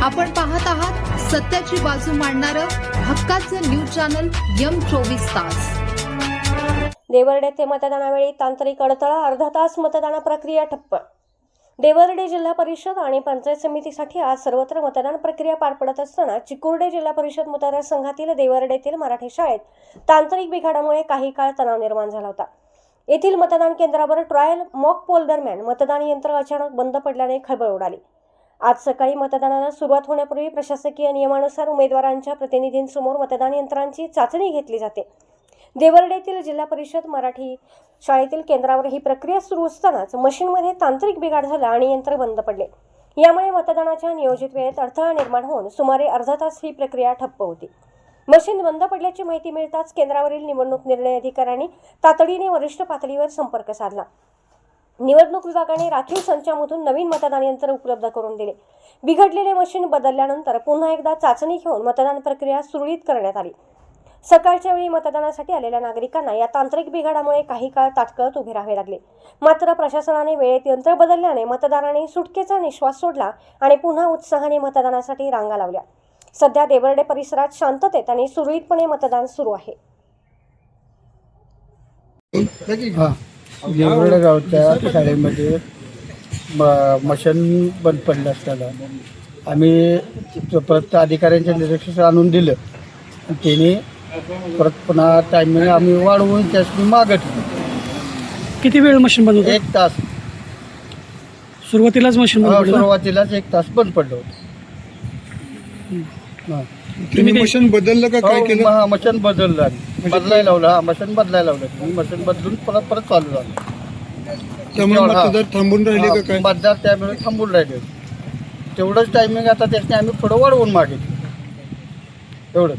आपण पाहत आहात सत्याची बाजू मांडणारं हक्काचं न्यूज चॅनल M24 तास। देवर्डे ते मतदानावेळी तांत्रिक अडथळा, अर्धा तास मतदान प्रक्रिया ठप्प। देवर्डे जिल्हा परिषद आणि पंचायत समितीसाठी आज सर्वत्र मतदान प्रक्रिया पार पडत असताना चिकुर्डे जिल्हा परिषद मतदारसंघातील देवर्डेतील मराठी शाळेत तांत्रिक बिघाडामुळे काही काळ तणाव निर्माण झाला होता। येथील मतदान केंद्रावर ट्रायल मॉक पोल दरम्यान मतदान यंत्र अचानक बंद पडल्याने खळबळ उडाली। आज सकाळी मतदानाला सुरुवात होण्यापूर्वी प्रशासकीय नियमानुसार उमेदवारांच्या प्रतिनिधींसमोर मतदान यंत्रांची चाचणी घेतली जाते। देवर्डेतील जिल्हा परिषद मराठी शाळेतील केंद्रावर ही प्रक्रिया सुरू असतानाच मशीनमध्ये तांत्रिक बिघाड झाला आणि यंत्र बंद पडले। यामुळे मतदानाच्या नियोजित वेळेत अडथळा निर्माण होऊन सुमारे अर्धा तास ही प्रक्रिया ठप्प होती। मशीन बंद पडल्याची माहिती मिळताच केंद्रावरील निवडणूक निर्णय अधिकाऱ्यांनी तातडीने वरिष्ठ पातळीवर संपर्क साधला। निवडणूक विभागाने राखीव संचामधून नवीन मतदान यंत्र उपलब्ध करून दिले। बिघडलेले मशीन बदलल्यानंतर पुन्हा एकदा चाचणी घेऊन मतदान प्रक्रिया सुरळीत करण्यात आली। सकाळच्या वेळी मतदानासाठी आलेल्या नागरिकांना या तांत्रिक बिघाडामुळे काही काळ ताटकळत उभे राहावे लागले। मात्र प्रशासनाने वेळेत यंत्र बदलल्याने मतदारांनी सुटकेचा निश्वास सोडला आणि पुन्हा उत्साहाने मतदानासाठी रांगा लावल्या। सध्या देवर्डे परिसरात शांततेत आणि सुरळीतपणे मतदान सुरू आहे। देवर्डे गावच्या शाळेमध्ये मशीन बंद पडलं असताना आम्ही परत अधिकाऱ्यांच्या निरीक्षणात आणून दिलं। त्याने परत पुन्हा टायमिंग आम्ही वाढवून त्याची मागणी। किती वेळ मशीन बंद होतं? 1 तास। सुरुवातीलाच मशीन बंद पडलं? सुरुवातीलाच 1 तास बंद पडलं होतं। तुम्ही मशीन बदललं का काय केलं? हा, मशीन बदललं आम्ही, बदलायला लावलं। हा, मशीन बदलायला लावलं। मशीन बदलून परत चालू झालं। त्यामुळे मतदार थांबून राहिले का काय? मतदार त्यामुळे थांबून राहिले। तेवढंच टायमिंग आता त्याने आम्ही थोडं वाढवून मागितलं एवढं।